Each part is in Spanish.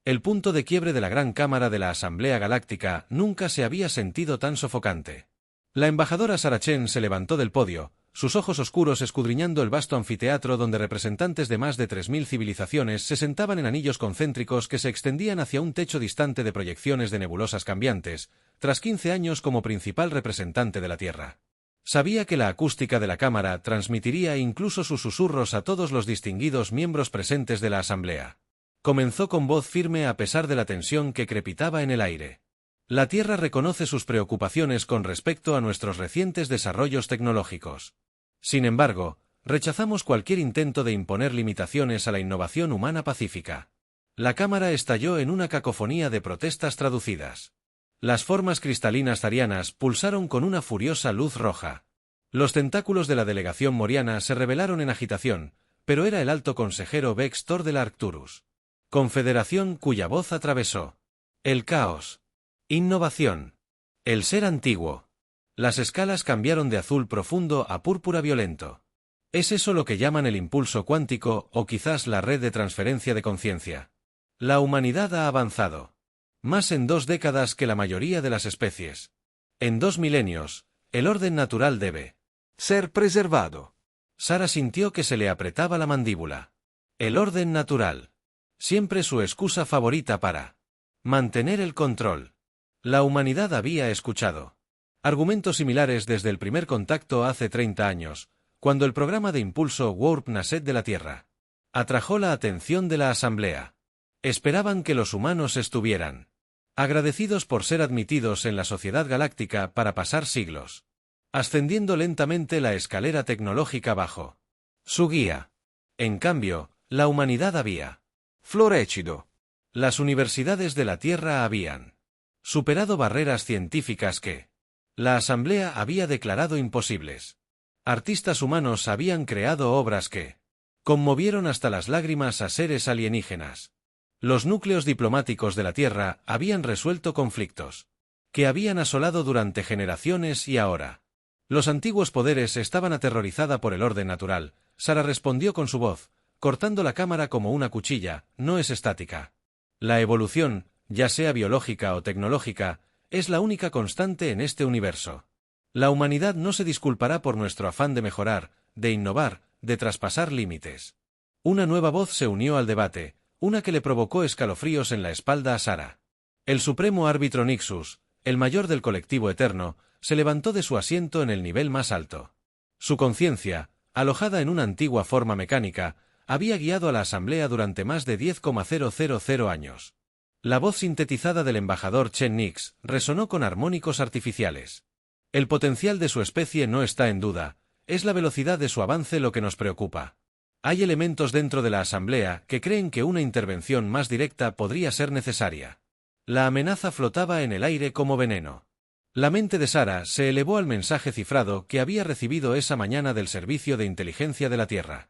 El punto de quiebre de la Gran Cámara de la Asamblea Galáctica nunca se había sentido tan sofocante. La embajadora Sarah Chen se levantó del podio, sus ojos oscuros escudriñando el vasto anfiteatro donde representantes de más de 3000 civilizaciones se sentaban en anillos concéntricos que se extendían hacia un techo distante de proyecciones de nebulosas cambiantes, tras 15 años como principal representante de la Tierra. Sabía que la acústica de la cámara transmitiría incluso sus susurros a todos los distinguidos miembros presentes de la asamblea. Comenzó con voz firme a pesar de la tensión que crepitaba en el aire. La Tierra reconoce sus preocupaciones con respecto a nuestros recientes desarrollos tecnológicos. Sin embargo, rechazamos cualquier intento de imponer limitaciones a la innovación humana pacífica. La cámara estalló en una cacofonía de protestas traducidas. Las formas cristalinas zarianas pulsaron con una furiosa luz roja. Los tentáculos de la delegación moriana se rebelaron en agitación, pero era el alto consejero Vex Thor de la Arcturus. Confederación cuya voz atravesó. El caos. Innovación. El ser antiguo. Las escalas cambiaron de azul profundo a púrpura violento. ¿Es eso lo que llaman el impulso cuántico o quizás la red de transferencia de conciencia? La humanidad ha avanzado. Más en 2 décadas que la mayoría de las especies. En 2 milenios, el orden natural debe ser preservado. Sarah sintió que se le apretaba la mandíbula. El orden natural. Siempre su excusa favorita para mantener el control. La humanidad había escuchado argumentos similares desde el primer contacto hace 30 años, cuando el programa de impulso Warp Nasset de la Tierra atrajo la atención de la Asamblea. Esperaban que los humanos estuvieran agradecidos por ser admitidos en la sociedad galáctica para pasar siglos, ascendiendo lentamente la escalera tecnológica bajo su guía. En cambio, la humanidad había florecido. Las universidades de la Tierra habían superado barreras científicas que la Asamblea había declarado imposibles. Artistas humanos habían creado obras que conmovieron hasta las lágrimas a seres alienígenas. Los núcleos diplomáticos de la Tierra habían resuelto conflictos que habían asolado durante generaciones y ahora los antiguos poderes estaban aterrorizada por el orden natural. Sarah respondió con su voz, cortando la cámara como una cuchilla, no es estática. La evolución, ya sea biológica o tecnológica, es la única constante en este universo. La humanidad no se disculpará por nuestro afán de mejorar, de innovar, de traspasar límites. Una nueva voz se unió al debate, una que le provocó escalofríos en la espalda a Sarah. El supremo árbitro Nixus, el mayor del colectivo eterno, se levantó de su asiento en el nivel más alto. Su conciencia, alojada en una antigua forma mecánica, había guiado a la asamblea durante más de 10,000 años. La voz sintetizada del embajador Chen Nix resonó con armónicos artificiales. El potencial de su especie no está en duda, es la velocidad de su avance lo que nos preocupa. Hay elementos dentro de la asamblea que creen que una intervención más directa podría ser necesaria. La amenaza flotaba en el aire como veneno. La mente de Sarah se elevó al mensaje cifrado que había recibido esa mañana del Servicio de Inteligencia de la Tierra.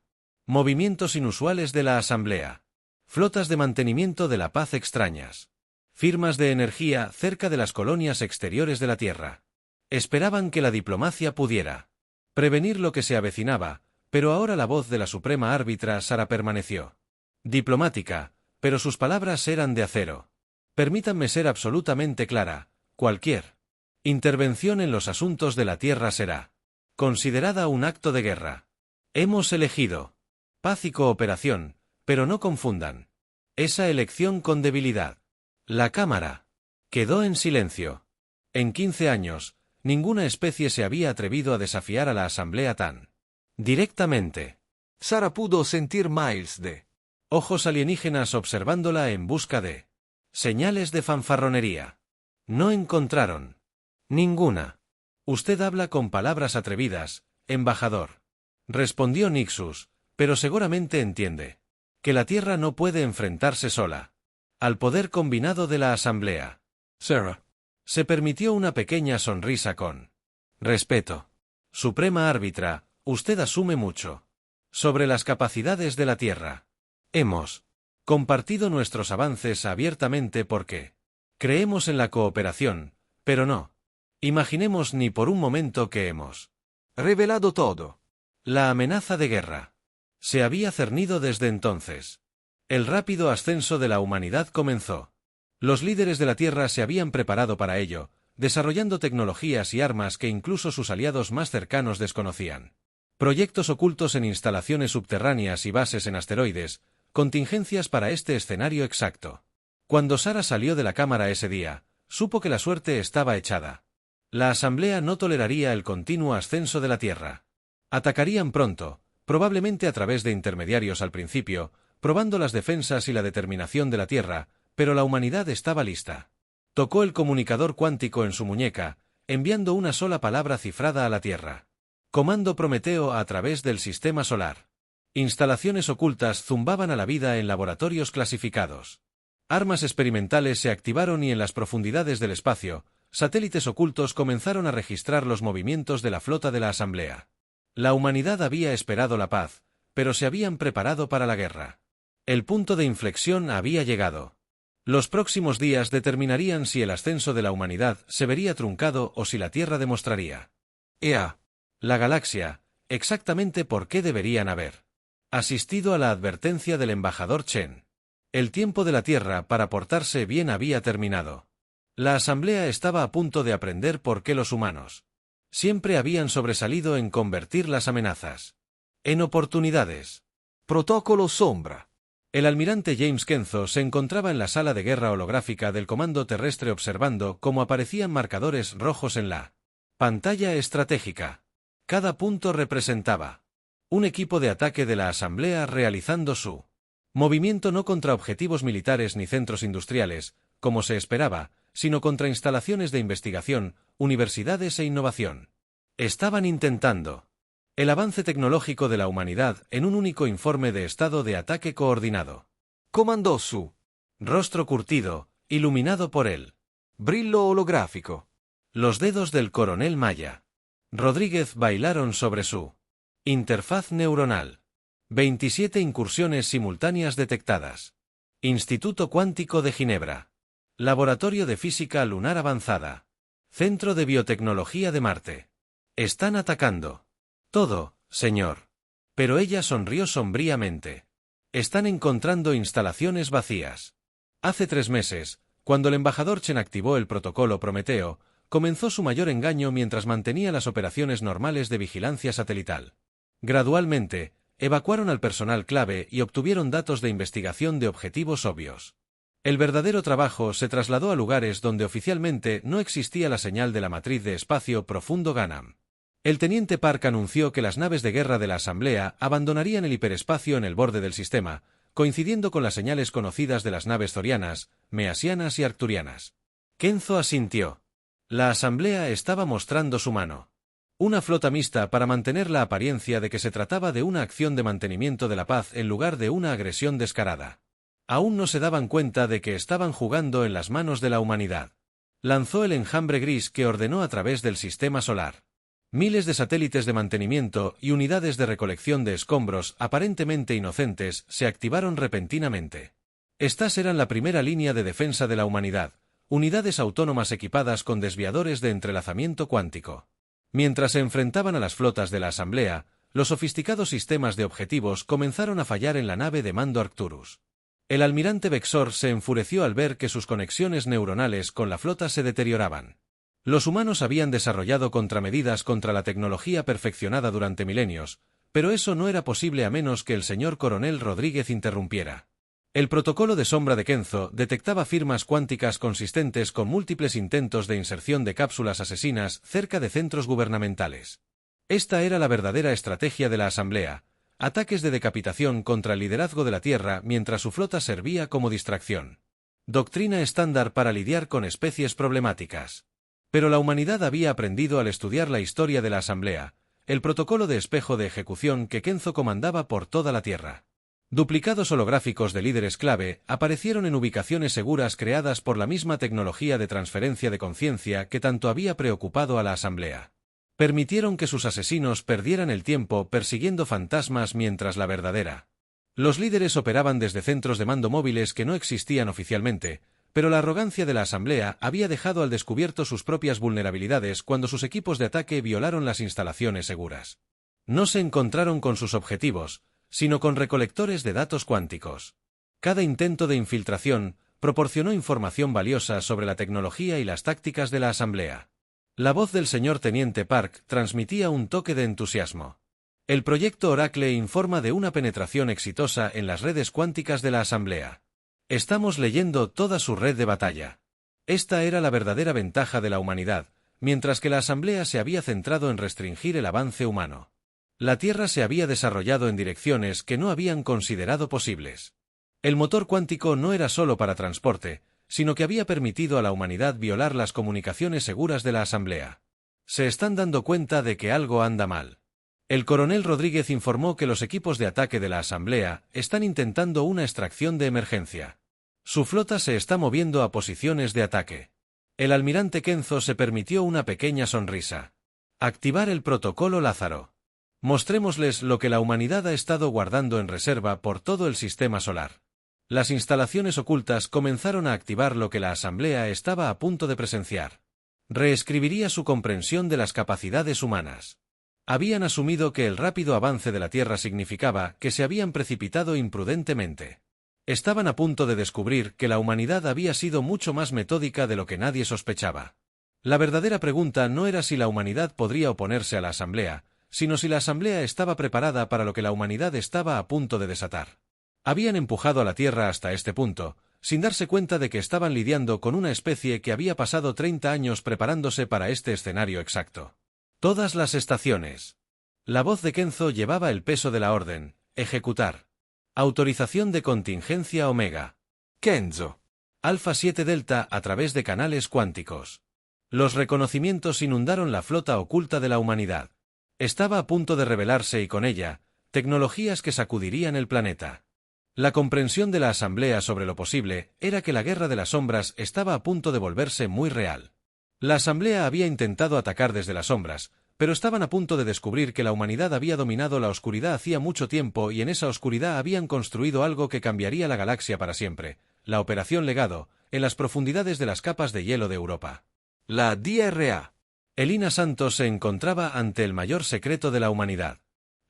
Movimientos inusuales de la asamblea. Flotas de mantenimiento de la paz extrañas. Firmas de energía cerca de las colonias exteriores de la Tierra. Esperaban que la diplomacia pudiera prevenir lo que se avecinaba, pero ahora la voz de la suprema árbitra Sarah permaneció diplomática, pero sus palabras eran de acero. Permítanme ser absolutamente clara, cualquier intervención en los asuntos de la Tierra será considerada un acto de guerra. Hemos elegido paz y cooperación, pero no confundan esa elección con debilidad. La Cámara quedó en silencio. En 15 años, ninguna especie se había atrevido a desafiar a la Asamblea tan directamente. Sarah pudo sentir miles de ojos alienígenas observándola en busca de señales de fanfarronería. No encontraron ninguna. Usted habla con palabras atrevidas, embajador, respondió Nixus, pero seguramente entiende que la Tierra no puede enfrentarse sola al poder combinado de la Asamblea. Sarah se permitió una pequeña sonrisa con respeto. Suprema árbitra, usted asume mucho sobre las capacidades de la Tierra. Hemos compartido nuestros avances abiertamente porque creemos en la cooperación, pero no imaginemos ni por un momento que hemos revelado todo. La amenaza de guerra se había cernido desde entonces. El rápido ascenso de la humanidad comenzó. Los líderes de la Tierra se habían preparado para ello, desarrollando tecnologías y armas que incluso sus aliados más cercanos desconocían. Proyectos ocultos en instalaciones subterráneas y bases en asteroides, contingencias para este escenario exacto. Cuando Sara salió de la cámara ese día, supo que la suerte estaba echada. La Asamblea no toleraría el continuo ascenso de la Tierra. Atacarían pronto, probablemente a través de intermediarios al principio, probando las defensas y la determinación de la Tierra, pero la humanidad estaba lista. Tocó el comunicador cuántico en su muñeca, enviando una sola palabra cifrada a la Tierra. Comando Prometeo a través del sistema solar. Instalaciones ocultas zumbaban a la vida en laboratorios clasificados. Armas experimentales se activaron y en las profundidades del espacio, satélites ocultos comenzaron a registrar los movimientos de la flota de la Asamblea. La humanidad había esperado la paz, pero se habían preparado para la guerra. El punto de inflexión había llegado. Los próximos días determinarían si el ascenso de la humanidad se vería truncado o si la Tierra demostraría. ¡Ea! La galaxia, exactamente por qué deberían haber asistido a la advertencia del embajador Chen. El tiempo de la Tierra para portarse bien había terminado. La Asamblea estaba a punto de aprender por qué los humanos siempre habían sobresalido en convertir las amenazas en oportunidades. Protocolo Sombra. El almirante James Kenzo se encontraba en la sala de guerra holográfica del comando terrestre observando cómo aparecían marcadores rojos en la pantalla estratégica. Cada punto representaba un equipo de ataque de la Asamblea realizando su movimiento no contra objetivos militares ni centros industriales, como se esperaba, sino contra instalaciones de investigación, universidades e innovación. Estaban intentando el avance tecnológico de la humanidad en un único informe de estado de ataque coordinado. Comandó su rostro curtido, iluminado por el brillo holográfico. Los dedos del coronel Maya Rodríguez bailaron sobre su interfaz neuronal. 27 incursiones simultáneas detectadas. Instituto Cuántico de Ginebra. Laboratorio de Física Lunar Avanzada. Centro de Biotecnología de Marte. Están atacando. Todo, señor. Pero ella sonrió sombríamente. Están encontrando instalaciones vacías. Hace 3 meses, cuando el embajador Chen activó el protocolo Prometeo, comenzó su mayor engaño mientras mantenía las operaciones normales de vigilancia satelital. Gradualmente, evacuaron al personal clave y obtuvieron datos de investigación de objetivos obvios. El verdadero trabajo se trasladó a lugares donde oficialmente no existía la señal de la matriz de espacio profundo Ganam. El teniente Park anunció que las naves de guerra de la Asamblea abandonarían el hiperespacio en el borde del sistema, coincidiendo con las señales conocidas de las naves zorianas, measianas y arcturianas. Kenzo asintió. La Asamblea estaba mostrando su mano. Una flota mixta para mantener la apariencia de que se trataba de una acción de mantenimiento de la paz en lugar de una agresión descarada. Aún no se daban cuenta de que estaban jugando en las manos de la humanidad. Lanzó el enjambre gris que ordenó a través del sistema solar. Miles de satélites de mantenimiento y unidades de recolección de escombros aparentemente inocentes se activaron repentinamente. Estas eran la primera línea de defensa de la humanidad, unidades autónomas equipadas con desviadores de entrelazamiento cuántico. Mientras se enfrentaban a las flotas de la Asamblea, los sofisticados sistemas de objetivos comenzaron a fallar en la nave de mando Arcturus. El almirante Vexor se enfureció al ver que sus conexiones neuronales con la flota se deterioraban. Los humanos habían desarrollado contramedidas contra la tecnología perfeccionada durante milenios, pero eso no era posible a menos que el señor coronel Rodríguez interrumpiera. El protocolo de sombra de Kenzo detectaba firmas cuánticas consistentes con múltiples intentos de inserción de cápsulas asesinas cerca de centros gubernamentales. Esta era la verdadera estrategia de la Asamblea: ataques de decapitación contra el liderazgo de la Tierra mientras su flota servía como distracción. Doctrina estándar para lidiar con especies problemáticas. Pero la humanidad había aprendido al estudiar la historia de la Asamblea, el protocolo de espejo de ejecución que Kenzo comandaba por toda la Tierra. Duplicados holográficos de líderes clave aparecieron en ubicaciones seguras creadas por la misma tecnología de transferencia de conciencia que tanto había preocupado a la Asamblea. Permitieron que sus asesinos perdieran el tiempo persiguiendo fantasmas mientras la verdadera. Los líderes operaban desde centros de mando móviles que no existían oficialmente, pero la arrogancia de la Asamblea había dejado al descubierto sus propias vulnerabilidades cuando sus equipos de ataque violaron las instalaciones seguras. No se encontraron con sus objetivos, sino con recolectores de datos cuánticos. Cada intento de infiltración proporcionó información valiosa sobre la tecnología y las tácticas de la Asamblea. La voz del señor Teniente Park transmitía un toque de entusiasmo. El proyecto Oracle informa de una penetración exitosa en las redes cuánticas de la Asamblea. Estamos leyendo toda su red de batalla. Esta era la verdadera ventaja de la humanidad, mientras que la Asamblea se había centrado en restringir el avance humano. La Tierra se había desarrollado en direcciones que no habían considerado posibles. El motor cuántico no era solo para transporte, sino que había permitido a la humanidad violar las comunicaciones seguras de la Asamblea. Se están dando cuenta de que algo anda mal. El coronel Rodríguez informó que los equipos de ataque de la Asamblea están intentando una extracción de emergencia. Su flota se está moviendo a posiciones de ataque. El almirante Kenzo se permitió una pequeña sonrisa. Activar el protocolo Lázaro. Mostrémosles lo que la humanidad ha estado guardando en reserva por todo el sistema solar. Las instalaciones ocultas comenzaron a activar lo que la Asamblea estaba a punto de presenciar. Reescribiría su comprensión de las capacidades humanas. Habían asumido que el rápido avance de la Tierra significaba que se habían precipitado imprudentemente. Estaban a punto de descubrir que la humanidad había sido mucho más metódica de lo que nadie sospechaba. La verdadera pregunta no era si la humanidad podría oponerse a la Asamblea, sino si la Asamblea estaba preparada para lo que la humanidad estaba a punto de desatar. Habían empujado a la Tierra hasta este punto, sin darse cuenta de que estaban lidiando con una especie que había pasado 30 años preparándose para este escenario exacto. Todas las estaciones. La voz de Kenzo llevaba el peso de la orden. Ejecutar. Autorización de contingencia Omega. Kenzo. Alfa 7 Delta a través de canales cuánticos. Los reconocimientos inundaron la flota oculta de la humanidad. Estaba a punto de revelarse y con ella, tecnologías que sacudirían el planeta. La comprensión de la Asamblea sobre lo posible era que la Guerra de las Sombras estaba a punto de volverse muy real. La Asamblea había intentado atacar desde las sombras, pero estaban a punto de descubrir que la humanidad había dominado la oscuridad hacía mucho tiempo y en esa oscuridad habían construido algo que cambiaría la galaxia para siempre, la Operación Legado, en las profundidades de las capas de hielo de Europa. La DRA. Elina Santos se encontraba ante el mayor secreto de la humanidad.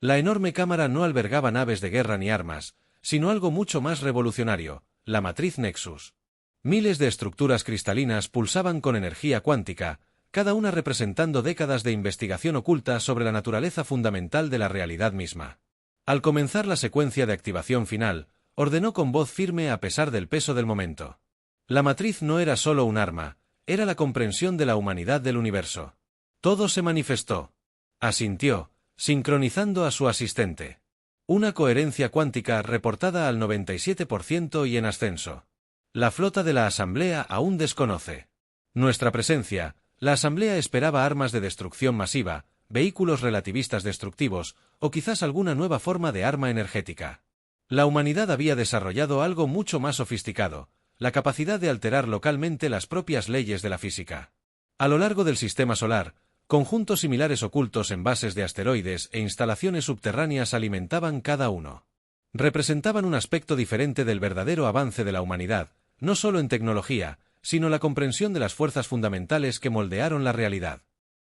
La enorme cámara no albergaba naves de guerra ni armas, sino algo mucho más revolucionario, la matriz Nexus. Miles de estructuras cristalinas pulsaban con energía cuántica, cada una representando décadas de investigación oculta sobre la naturaleza fundamental de la realidad misma. Al comenzar la secuencia de activación final, ordenó con voz firme a pesar del peso del momento. La matriz no era solo un arma, era la comprensión de la humanidad del universo. Todo se manifestó. Asintió, sincronizando a su asistente. Una coherencia cuántica reportada al 97% y en ascenso. La flota de la Asamblea aún desconoce nuestra presencia. La Asamblea esperaba armas de destrucción masiva, vehículos relativistas destructivos, o quizás alguna nueva forma de arma energética. La humanidad había desarrollado algo mucho más sofisticado, la capacidad de alterar localmente las propias leyes de la física. A lo largo del sistema solar, conjuntos similares ocultos en bases de asteroides e instalaciones subterráneas alimentaban cada uno. Representaban un aspecto diferente del verdadero avance de la humanidad, no solo en tecnología, sino la comprensión de las fuerzas fundamentales que moldearon la realidad.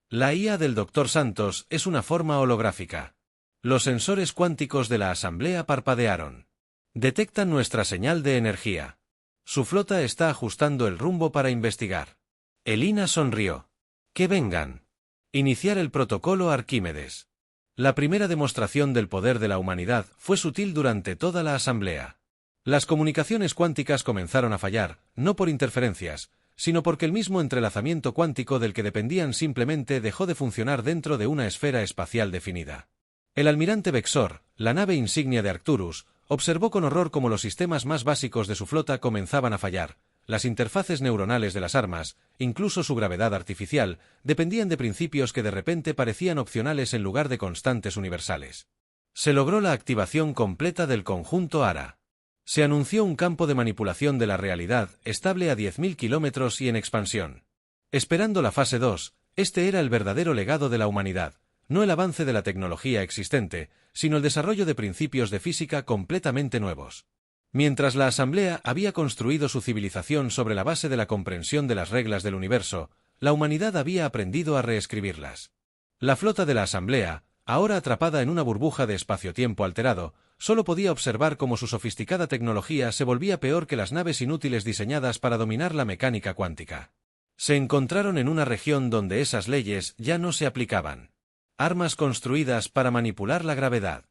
La IA del Dr. Santos es una forma holográfica. Los sensores cuánticos de la Asamblea parpadearon. Detectan nuestra señal de energía. Su flota está ajustando el rumbo para investigar. Elina sonrió. Que vengan. Iniciar el protocolo Arquímedes. La primera demostración del poder de la humanidad fue sutil durante toda la Asamblea. Las comunicaciones cuánticas comenzaron a fallar, no por interferencias, sino porque el mismo entrelazamiento cuántico del que dependían simplemente dejó de funcionar dentro de una esfera espacial definida. El almirante Vexor, la nave insignia de Arcturus, observó con horror cómo los sistemas más básicos de su flota comenzaban a fallar. Las interfaces neuronales de las armas, incluso su gravedad artificial, dependían de principios que de repente parecían opcionales en lugar de constantes universales. Se logró la activación completa del conjunto ARA. Se anunció un campo de manipulación de la realidad estable a 10.000 kilómetros y en expansión. Esperando la fase 2, este era el verdadero legado de la humanidad, no el avance de la tecnología existente, sino el desarrollo de principios de física completamente nuevos. Mientras la Asamblea había construido su civilización sobre la base de la comprensión de las reglas del universo, la humanidad había aprendido a reescribirlas. La flota de la Asamblea, ahora atrapada en una burbuja de espacio-tiempo alterado, solo podía observar cómo su sofisticada tecnología se volvía peor que las naves inútiles diseñadas para dominar la mecánica cuántica. Se encontraron en una región donde esas leyes ya no se aplicaban. Armas construidas para manipular la gravedad.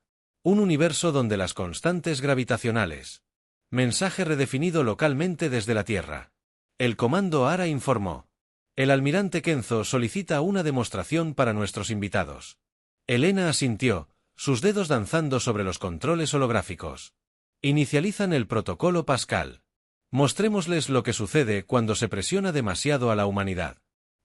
Un universo donde las constantes gravitacionales. Mensaje redefinido localmente desde la Tierra. El comando ARA informó. El almirante Kenzo solicita una demostración para nuestros invitados. Elena asintió, sus dedos danzando sobre los controles holográficos. Inicializan el protocolo Pascal. Mostrémosles lo que sucede cuando se presiona demasiado a la humanidad.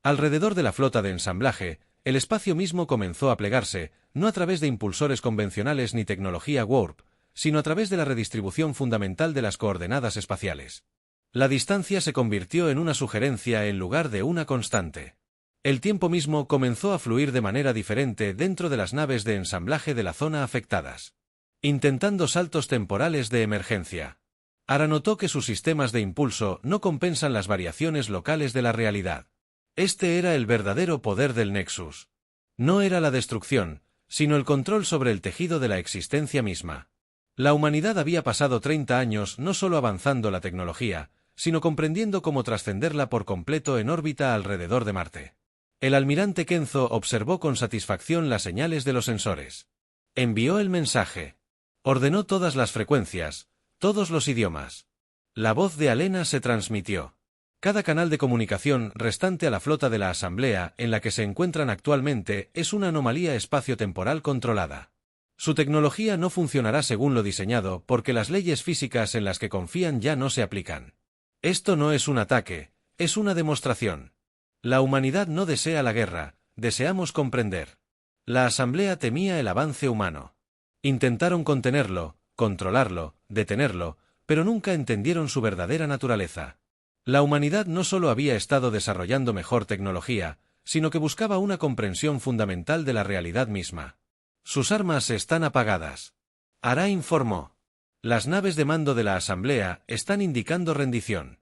Alrededor de la flota de ensamblaje, el espacio mismo comenzó a plegarse, no a través de impulsores convencionales ni tecnología warp, sino a través de la redistribución fundamental de las coordenadas espaciales. La distancia se convirtió en una sugerencia en lugar de una constante. El tiempo mismo comenzó a fluir de manera diferente dentro de las naves de ensamblaje de la zona afectadas. Intentando saltos temporales de emergencia. Ara notó que sus sistemas de impulso no compensan las variaciones locales de la realidad. Este era el verdadero poder del Nexus. No era la destrucción, sino el control sobre el tejido de la existencia misma. La humanidad había pasado 30 años no solo avanzando la tecnología, sino comprendiendo cómo trascenderla por completo en órbita alrededor de Marte. El almirante Kenzo observó con satisfacción las señales de los sensores. Envió el mensaje. Ordenó todas las frecuencias, todos los idiomas. La voz de Elena se transmitió. Cada canal de comunicación restante a la flota de la Asamblea en la que se encuentran actualmente es una anomalía espacio-temporal controlada. Su tecnología no funcionará según lo diseñado porque las leyes físicas en las que confían ya no se aplican. Esto no es un ataque, es una demostración. La humanidad no desea la guerra, deseamos comprender. La Asamblea temía el avance humano. Intentaron contenerlo, controlarlo, detenerlo, pero nunca entendieron su verdadera naturaleza. La humanidad no solo había estado desarrollando mejor tecnología, sino que buscaba una comprensión fundamental de la realidad misma. Sus armas están apagadas. Ara informó. Las naves de mando de la Asamblea están indicando rendición.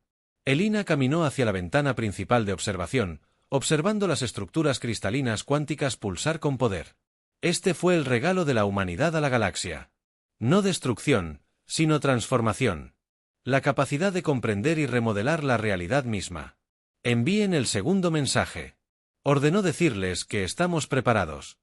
Elina caminó hacia la ventana principal de observación, observando las estructuras cristalinas cuánticas pulsar con poder. Este fue el regalo de la humanidad a la galaxia. No destrucción, sino transformación. La capacidad de comprender y remodelar la realidad misma. Envíen el segundo mensaje. Ordenó decirles que estamos preparados.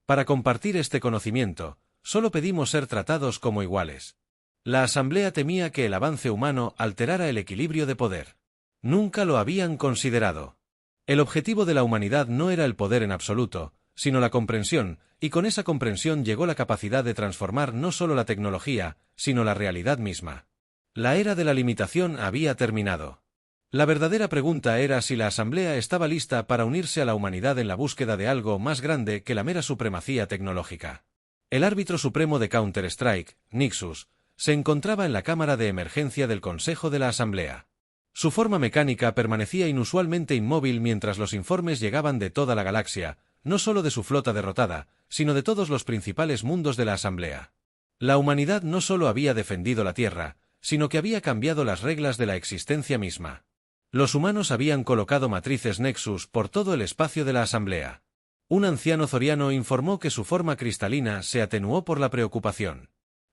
Para compartir este conocimiento, solo pedimos ser tratados como iguales. La Asamblea temía que el avance humano alterara el equilibrio de poder. Nunca lo habían considerado. El objetivo de la humanidad no era el poder en absoluto, sino la comprensión, y con esa comprensión llegó la capacidad de transformar no solo la tecnología, sino la realidad misma. La era de la limitación había terminado. La verdadera pregunta era si la Asamblea estaba lista para unirse a la humanidad en la búsqueda de algo más grande que la mera supremacía tecnológica. El árbitro supremo de Counter-Strike, Nixus, se encontraba en la cámara de emergencia del Consejo de la Asamblea. Su forma mecánica permanecía inusualmente inmóvil mientras los informes llegaban de toda la galaxia, no solo de su flota derrotada, sino de todos los principales mundos de la Asamblea. La humanidad no solo había defendido la Tierra, sino que había cambiado las reglas de la existencia misma. Los humanos habían colocado matrices Nexus por todo el espacio de la Asamblea. Un anciano zoriano informó que su forma cristalina se atenuó por la preocupación.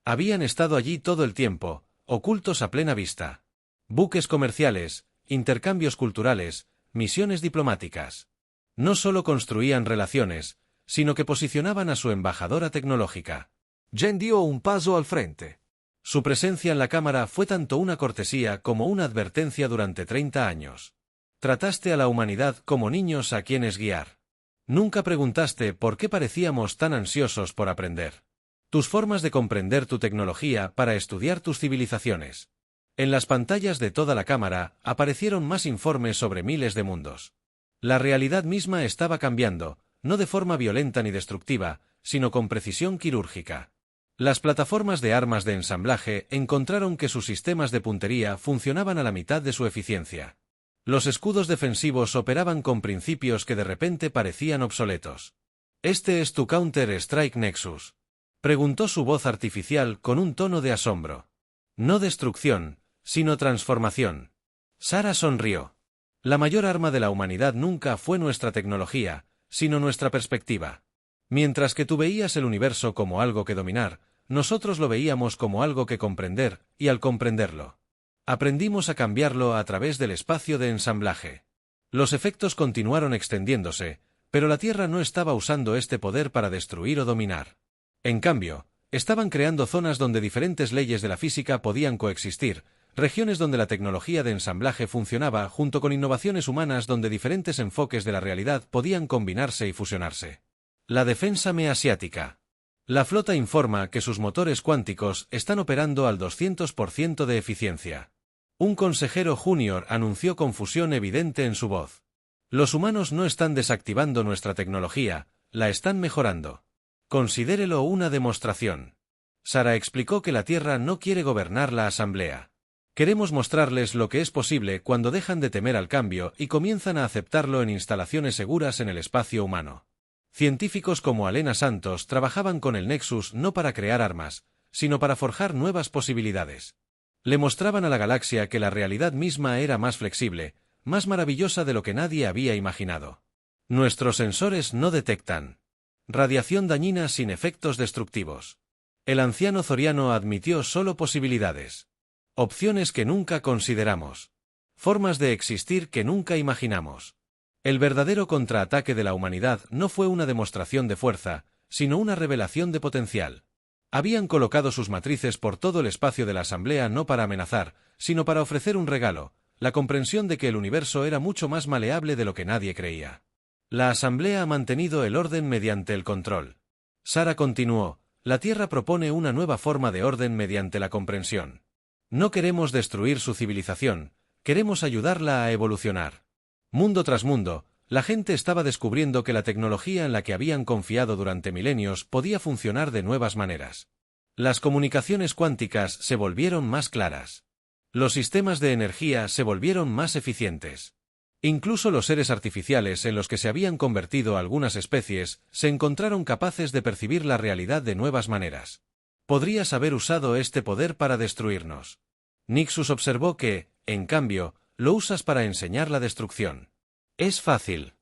Habían estado allí todo el tiempo, ocultos a plena vista. Buques comerciales, intercambios culturales, misiones diplomáticas. No solo construían relaciones, sino que posicionaban a su embajadora tecnológica. Jen dio un paso al frente. Su presencia en la cámara fue tanto una cortesía como una advertencia durante 30 años. Trataste a la humanidad como niños a quienes guiar. Nunca preguntaste por qué parecíamos tan ansiosos por aprender. Tus formas de comprender tu tecnología para estudiar tus civilizaciones. En las pantallas de toda la cámara aparecieron más informes sobre miles de mundos. La realidad misma estaba cambiando, no de forma violenta ni destructiva, sino con precisión quirúrgica. Las plataformas de armas de ensamblaje encontraron que sus sistemas de puntería funcionaban a la mitad de su eficiencia. Los escudos defensivos operaban con principios que de repente parecían obsoletos. ¿Este es tu Counter-Strike Nexus?, preguntó su voz artificial con un tono de asombro. No destrucción, sino transformación. Sara sonrió. La mayor arma de la humanidad nunca fue nuestra tecnología, sino nuestra perspectiva. Mientras que tú veías el universo como algo que dominar, nosotros lo veíamos como algo que comprender, y al comprenderlo, aprendimos a cambiarlo a través del espacio de ensamblaje. Los efectos continuaron extendiéndose, pero la Tierra no estaba usando este poder para destruir o dominar. En cambio, estaban creando zonas donde diferentes leyes de la física podían coexistir, regiones donde la tecnología de ensamblaje funcionaba junto con innovaciones humanas donde diferentes enfoques de la realidad podían combinarse y fusionarse. La defensa measiática. La flota informa que sus motores cuánticos están operando al 200% de eficiencia. Un consejero junior anunció confusión evidente en su voz. Los humanos no están desactivando nuestra tecnología, la están mejorando. Considérelo una demostración. Sara explicó que la Tierra no quiere gobernar la Asamblea. Queremos mostrarles lo que es posible cuando dejan de temer al cambio y comienzan a aceptarlo en instalaciones seguras en el espacio humano. Científicos como Alena Santos trabajaban con el Nexus no para crear armas, sino para forjar nuevas posibilidades. Le mostraban a la galaxia que la realidad misma era más flexible, más maravillosa de lo que nadie había imaginado. Nuestros sensores no detectan radiación dañina sin efectos destructivos. El anciano Zoriano admitió solo posibilidades. Opciones que nunca consideramos. Formas de existir que nunca imaginamos. El verdadero contraataque de la humanidad no fue una demostración de fuerza, sino una revelación de potencial. Habían colocado sus matrices por todo el espacio de la Asamblea no para amenazar, sino para ofrecer un regalo, la comprensión de que el universo era mucho más maleable de lo que nadie creía. La Asamblea ha mantenido el orden mediante el control. Sara continuó, la Tierra propone una nueva forma de orden mediante la comprensión. No queremos destruir su civilización, queremos ayudarla a evolucionar. Mundo tras mundo, la gente estaba descubriendo que la tecnología en la que habían confiado durante milenios podía funcionar de nuevas maneras. Las comunicaciones cuánticas se volvieron más claras. Los sistemas de energía se volvieron más eficientes. Incluso los seres artificiales en los que se habían convertido algunas especies se encontraron capaces de percibir la realidad de nuevas maneras. Podrías haber usado este poder para destruirnos. Nixus observó que, en cambio, lo usas para enseñar la destrucción. Es fácil.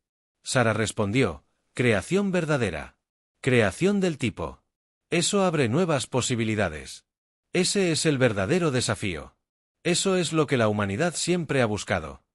Sara respondió, creación verdadera. Creación del tipo. Eso abre nuevas posibilidades. Ese es el verdadero desafío. Eso es lo que la humanidad siempre ha buscado.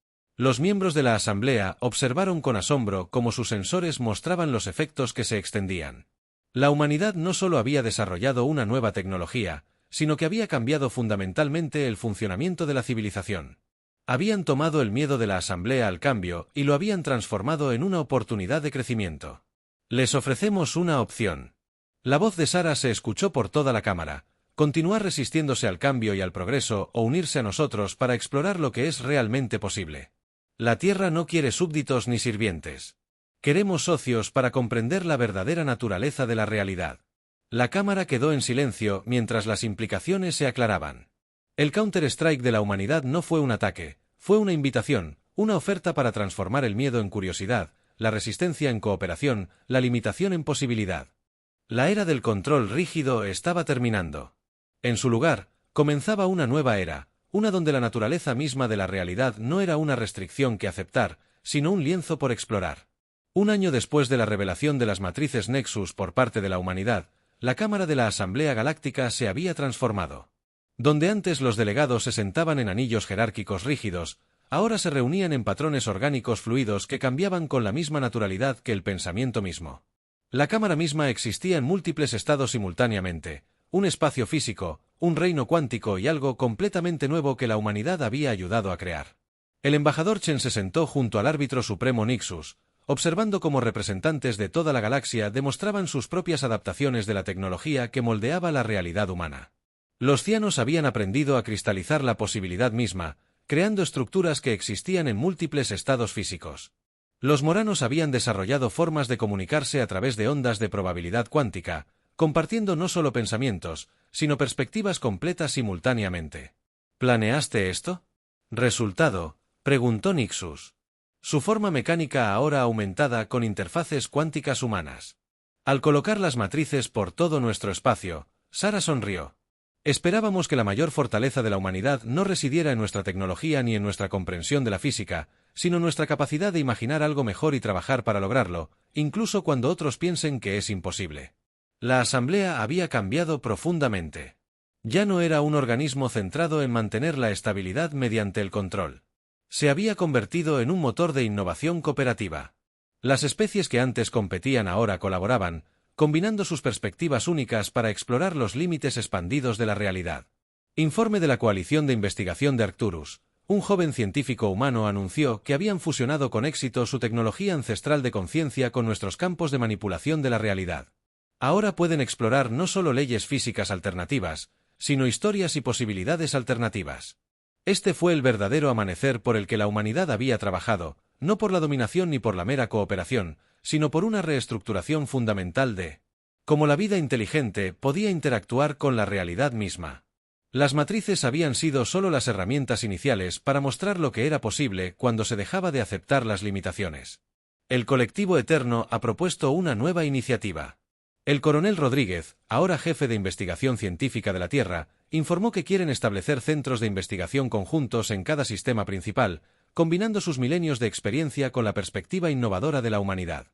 Los miembros de la Asamblea observaron con asombro cómo sus sensores mostraban los efectos que se extendían. La humanidad no solo había desarrollado una nueva tecnología, sino que había cambiado fundamentalmente el funcionamiento de la civilización. Habían tomado el miedo de la Asamblea al cambio y lo habían transformado en una oportunidad de crecimiento. Les ofrecemos una opción. La voz de Sara se escuchó por toda la cámara. Continuar resistiéndose al cambio y al progreso o unirse a nosotros para explorar lo que es realmente posible. La Tierra no quiere súbditos ni sirvientes. Queremos socios para comprender la verdadera naturaleza de la realidad. La cámara quedó en silencio mientras las implicaciones se aclaraban. El Counter-Strike de la humanidad no fue un ataque, fue una invitación, una oferta para transformar el miedo en curiosidad, la resistencia en cooperación, la limitación en posibilidad. La era del control rígido estaba terminando. En su lugar, comenzaba una nueva era, una donde la naturaleza misma de la realidad no era una restricción que aceptar, sino un lienzo por explorar. Un año después de la revelación de las matrices Nexus por parte de la humanidad, la Cámara de la Asamblea Galáctica se había transformado. Donde antes los delegados se sentaban en anillos jerárquicos rígidos, ahora se reunían en patrones orgánicos fluidos que cambiaban con la misma naturalidad que el pensamiento mismo. La Cámara misma existía en múltiples estados simultáneamente, un espacio físico, un reino cuántico y algo completamente nuevo que la humanidad había ayudado a crear. El embajador Chen se sentó junto al árbitro supremo Nixus, observando cómo representantes de toda la galaxia demostraban sus propias adaptaciones de la tecnología que moldeaba la realidad humana. Los cianos habían aprendido a cristalizar la posibilidad misma, creando estructuras que existían en múltiples estados físicos. Los moranos habían desarrollado formas de comunicarse a través de ondas de probabilidad cuántica, compartiendo no solo pensamientos, sino perspectivas completas simultáneamente. ¿Planeaste esto? Resultado, preguntó Nixus. Su forma mecánica ahora aumentada con interfaces cuánticas humanas. Al colocar las matrices por todo nuestro espacio, Sara sonrió. Esperábamos que la mayor fortaleza de la humanidad no residiera en nuestra tecnología ni en nuestra comprensión de la física, sino en nuestra capacidad de imaginar algo mejor y trabajar para lograrlo, incluso cuando otros piensen que es imposible. La Asamblea había cambiado profundamente. Ya no era un organismo centrado en mantener la estabilidad mediante el control. Se había convertido en un motor de innovación cooperativa. Las especies que antes competían ahora colaboraban, combinando sus perspectivas únicas para explorar los límites expandidos de la realidad. Informe de la Coalición de Investigación de Arcturus. Un joven científico humano anunció que habían fusionado con éxito su tecnología ancestral de conciencia con nuestros campos de manipulación de la realidad. Ahora pueden explorar no solo leyes físicas alternativas, sino historias y posibilidades alternativas. Este fue el verdadero amanecer por el que la humanidad había trabajado, no por la dominación ni por la mera cooperación, sino por una reestructuración fundamental de cómo la vida inteligente podía interactuar con la realidad misma. Las matrices habían sido solo las herramientas iniciales para mostrar lo que era posible cuando se dejaba de aceptar las limitaciones. El colectivo eterno ha propuesto una nueva iniciativa. El coronel Rodríguez, ahora jefe de investigación científica de la Tierra, informó que quieren establecer centros de investigación conjuntos en cada sistema principal, combinando sus milenios de experiencia con la perspectiva innovadora de la humanidad.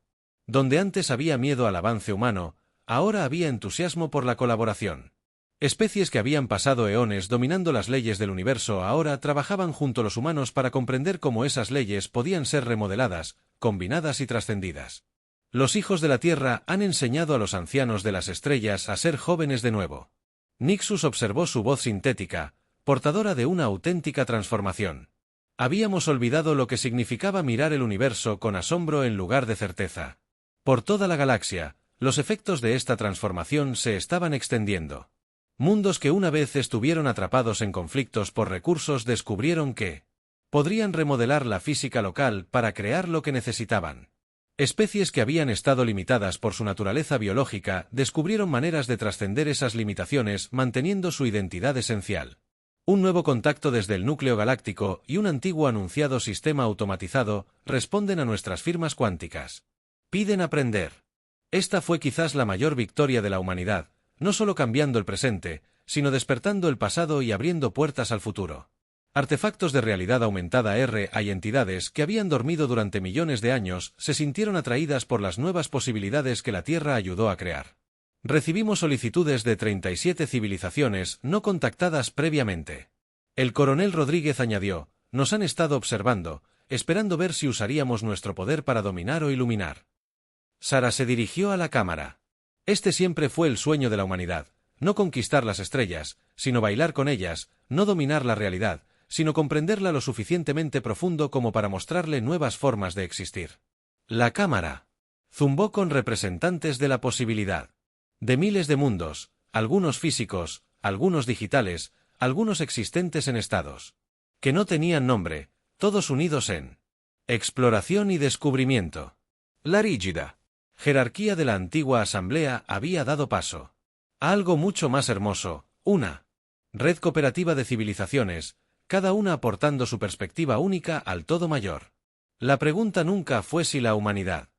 Donde antes había miedo al avance humano, ahora había entusiasmo por la colaboración. Especies que habían pasado eones dominando las leyes del universo ahora trabajaban junto a los humanos para comprender cómo esas leyes podían ser remodeladas, combinadas y trascendidas. Los hijos de la Tierra han enseñado a los ancianos de las estrellas a ser jóvenes de nuevo. Nixus observó su voz sintética, portadora de una auténtica transformación. Habíamos olvidado lo que significaba mirar el universo con asombro en lugar de certeza. Por toda la galaxia, los efectos de esta transformación se estaban extendiendo. Mundos que una vez estuvieron atrapados en conflictos por recursos descubrieron que podrían remodelar la física local para crear lo que necesitaban. Especies que habían estado limitadas por su naturaleza biológica descubrieron maneras de trascender esas limitaciones manteniendo su identidad esencial. Un nuevo contacto desde el núcleo galáctico y un antiguo anunciado sistema automatizado responden a nuestras firmas cuánticas. Piden aprender. Esta fue quizás la mayor victoria de la humanidad, no solo cambiando el presente, sino despertando el pasado y abriendo puertas al futuro. Artefactos de realidad aumentada hay entidades que habían dormido durante millones de años se sintieron atraídas por las nuevas posibilidades que la Tierra ayudó a crear. Recibimos solicitudes de 37 civilizaciones no contactadas previamente. El coronel Rodríguez añadió, nos han estado observando, esperando ver si usaríamos nuestro poder para dominar o iluminar. Sara se dirigió a la cámara. Este siempre fue el sueño de la humanidad, no conquistar las estrellas, sino bailar con ellas, no dominar la realidad, sino comprenderla lo suficientemente profundo como para mostrarle nuevas formas de existir. La cámara zumbó con representantes de la posibilidad. De miles de mundos, algunos físicos, algunos digitales, algunos existentes en estados que no tenían nombre, todos unidos en exploración y descubrimiento. La rígida jerarquía de la antigua asamblea había dado paso a algo mucho más hermoso, una red cooperativa de civilizaciones, cada una aportando su perspectiva única al todo mayor. La pregunta nunca fue si la humanidad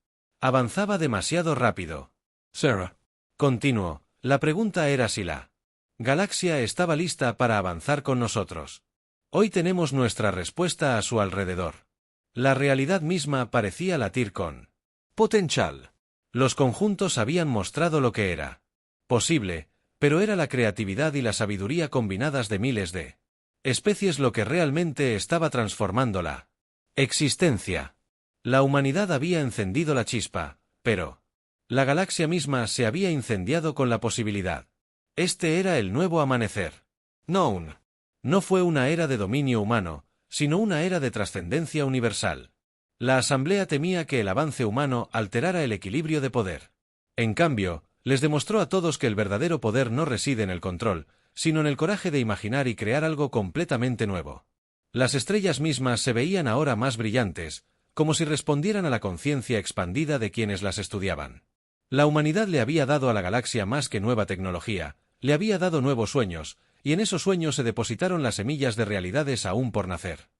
avanzaba demasiado rápido. Sarah continuó, la pregunta era si la galaxia estaba lista para avanzar con nosotros. Hoy tenemos nuestra respuesta a su alrededor. La realidad misma parecía latir con potencial. Los conjuntos habían mostrado lo que era posible, pero era la creatividad y la sabiduría combinadas de miles de especies lo que realmente estaba transformando la existencia. La humanidad había encendido la chispa, pero la galaxia misma se había incendiado con la posibilidad. Este era el nuevo amanecer. No fue una era de dominio humano, sino una era de trascendencia universal. La asamblea temía que el avance humano alterara el equilibrio de poder. En cambio, les demostró a todos que el verdadero poder no reside en el control, sino en el coraje de imaginar y crear algo completamente nuevo. Las estrellas mismas se veían ahora más brillantes, como si respondieran a la conciencia expandida de quienes las estudiaban. La humanidad le había dado a la galaxia más que nueva tecnología, le había dado nuevos sueños, y en esos sueños se depositaron las semillas de realidades aún por nacer.